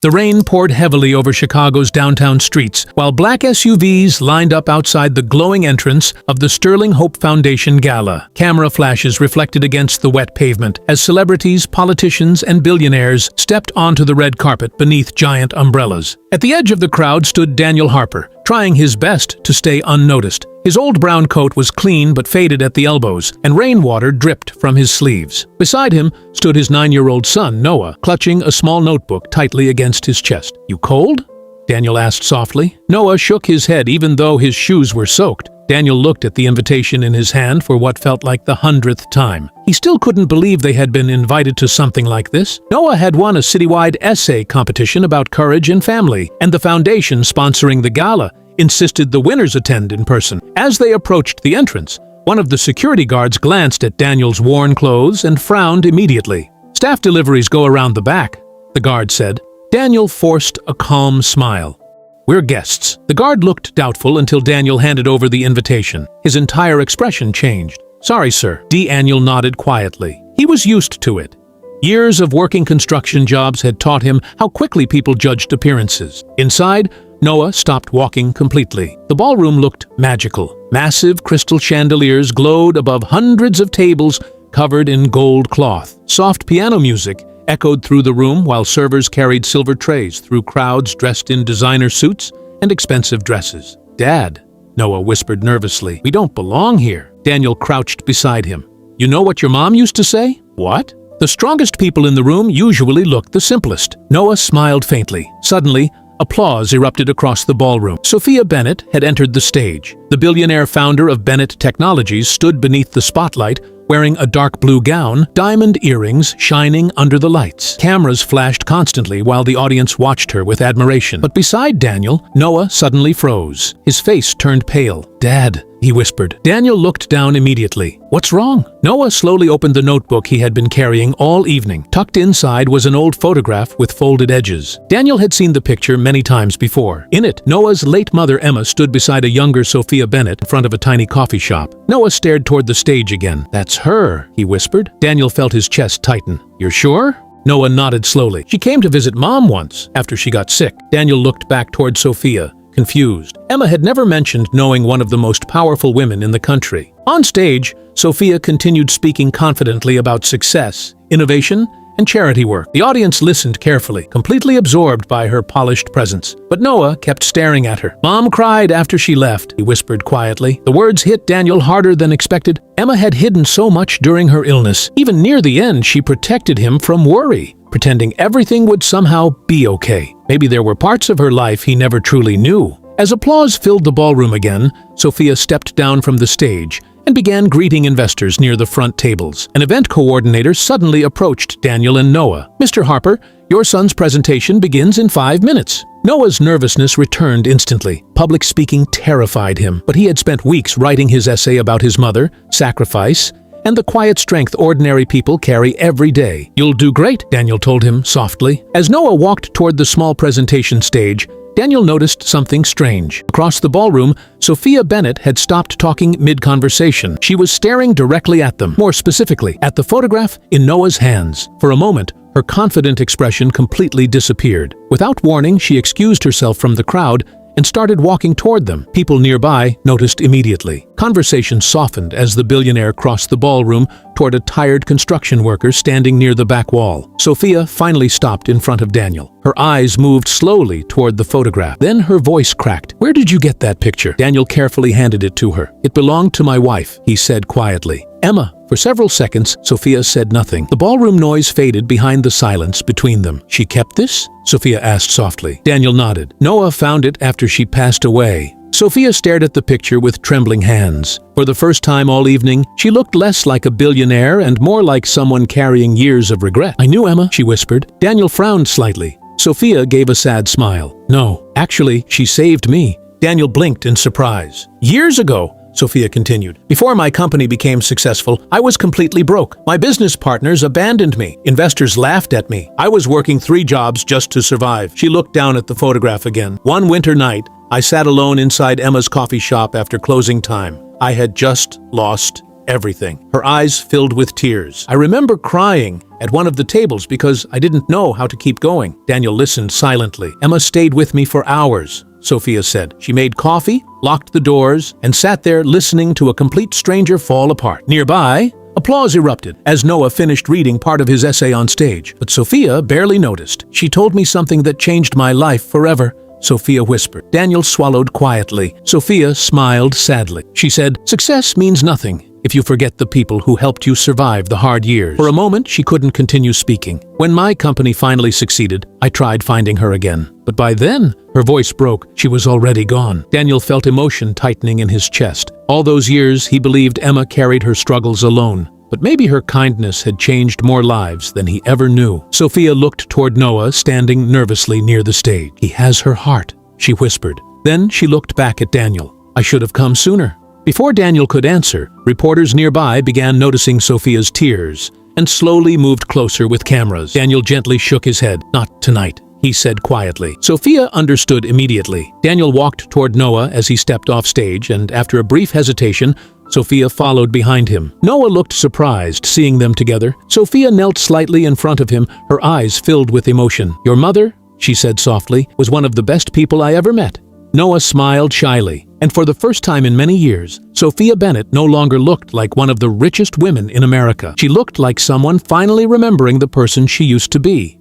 The rain poured heavily over Chicago's downtown streets, while black SUVs lined up outside the glowing entrance of the Sterling Hope Foundation Gala. Camera flashes reflected against the wet pavement as celebrities, politicians, and billionaires stepped onto the red carpet beneath giant umbrellas. At the edge of the crowd stood Daniel Harper, trying his best to stay unnoticed. His old brown coat was clean but faded at the elbows, and rainwater dripped from his sleeves. Beside him stood his 9-year-old son, Noah, clutching a small notebook tightly against his chest. "You cold?" Daniel asked softly. Noah shook his head even though his shoes were soaked. Daniel looked at the invitation in his hand for what felt like the 100th time. He still couldn't believe they had been invited to something like this. Noah had won a citywide essay competition about courage and family, and the foundation sponsoring the gala insisted the winners attend in person. As they approached the entrance, one of the security guards glanced at Daniel's worn clothes and frowned immediately. "Staff deliveries go around the back," the guard said. Daniel forced a calm smile. "We're guests." The guard looked doubtful until Daniel handed over the invitation. His entire expression changed. "Sorry, sir." Daniel nodded quietly. He was used to it. Years of working construction jobs had taught him how quickly people judged appearances. Inside, Noah stopped walking completely. The ballroom looked magical. Massive crystal chandeliers glowed above hundreds of tables covered in gold cloth. Soft piano music echoed through the room while servers carried silver trays through crowds dressed in designer suits and expensive dresses. "Dad," Noah whispered nervously, "we don't belong here." Daniel crouched beside him. "You know what your mom used to say?" "What?" "The strongest people in the room usually look the simplest." Noah smiled faintly. Suddenly, applause erupted across the ballroom. Sophia Bennett had entered the stage. The billionaire founder of Bennett Technologies stood beneath the spotlight, wearing a dark blue gown, diamond earrings shining under the lights. Cameras flashed constantly while the audience watched her with admiration. But beside Daniel, Noah suddenly froze. His face turned pale. "Dad," he whispered. Daniel looked down immediately. "What's wrong?" Noah slowly opened the notebook he had been carrying all evening. Tucked inside was an old photograph with folded edges. Daniel had seen the picture many times before. In it, Noah's late mother Emma stood beside a younger Sophia Bennett in front of a tiny coffee shop. Noah stared toward the stage again. "That's her," he whispered. Daniel felt his chest tighten. "You're sure?" Noah nodded slowly. "She came to visit Mom once, after she got sick." Daniel looked back toward Sophia, confused. Emma had never mentioned knowing one of the most powerful women in the country. On stage, Sophia continued speaking confidently about success, innovation, and charity work. The audience listened carefully, completely absorbed by her polished presence. But Noah kept staring at her. "Mom cried after she left," he whispered quietly. The words hit Daniel harder than expected. Emma had hidden so much during her illness. Even near the end, she protected him from worry, pretending everything would somehow be okay. Maybe there were parts of her life he never truly knew. As applause filled the ballroom again, Sophia stepped down from the stage and began greeting investors near the front tables. An event coordinator suddenly approached Daniel and Noah. "Mr. Harper, your son's presentation begins in 5 minutes." Noah's nervousness returned instantly. Public speaking terrified him, but he had spent weeks writing his essay about his mother, sacrifice, and the quiet strength ordinary people carry every day. "You'll do great," Daniel told him softly. As Noah walked toward the small presentation stage, Daniel noticed something strange. Across the ballroom, Sophia Bennett had stopped talking mid-conversation. She was staring directly at them, more specifically, at the photograph in Noah's hands. For a moment, her confident expression completely disappeared. Without warning, she excused herself from the crowd and started walking toward them. People nearby noticed immediately. Conversation softened as the billionaire crossed the ballroom toward a tired construction worker standing near the back wall. Sophia finally stopped in front of Daniel. Her eyes moved slowly toward the photograph. Then her voice cracked. "Where did you get that picture?" Daniel carefully handed it to her. "It belonged to my wife," he said quietly. "Emma." For several seconds, Sophia said nothing. The ballroom noise faded behind the silence between them. "She kept this?" Sophia asked softly. Daniel nodded. "Noah found it after she passed away." Sophia stared at the picture with trembling hands. For the first time all evening, she looked less like a billionaire and more like someone carrying years of regret. "I knew Emma," she whispered. Daniel frowned slightly. Sophia gave a sad smile. "No, actually, she saved me." Daniel blinked in surprise. "Years ago," Sophia continued, "before my company became successful, I was completely broke. My business partners abandoned me. Investors laughed at me. I was working 3 jobs just to survive." She looked down at the photograph again. "One winter night, I sat alone inside Emma's coffee shop after closing time. I had just lost everything." Her eyes filled with tears. "I remember crying at one of the tables because I didn't know how to keep going. Daniel listened silently. Emma stayed with me for hours, Sophia said. She made coffee, locked the doors, and sat there listening to a complete stranger fall apart. Nearby, applause erupted as Noah finished reading part of his essay on stage, but Sophia barely noticed. She told me something that changed my life forever, Sophia whispered. Daniel swallowed quietly. Sophia smiled sadly. She said, "Success means nothing if you forget the people who helped you survive the hard years." For a moment, she couldn't continue speaking. When my company finally succeeded, I tried finding her again. But by then, her voice broke. She was already gone. Daniel felt emotion tightening in his chest. All those years, he believed Emma carried her struggles alone. But maybe her kindness had changed more lives than he ever knew. Sophia looked toward Noah, standing nervously near the stage. "He has her heart," she whispered. Then she looked back at Daniel. "I should have come sooner." Before Daniel could answer, reporters nearby began noticing Sophia's tears and slowly moved closer with cameras. Daniel gently shook his head. "Not tonight," he said quietly. Sophia understood immediately. Daniel walked toward Noah as he stepped off stage, and after a brief hesitation, Sophia followed behind him. Noah looked surprised seeing them together. Sophia knelt slightly in front of him, her eyes filled with emotion. "Your mother," she said softly, "was one of the best people I ever met." Noah smiled shyly, and for the first time in many years, Sophia Bennett no longer looked like one of the richest women in America. She looked like someone finally remembering the person she used to be.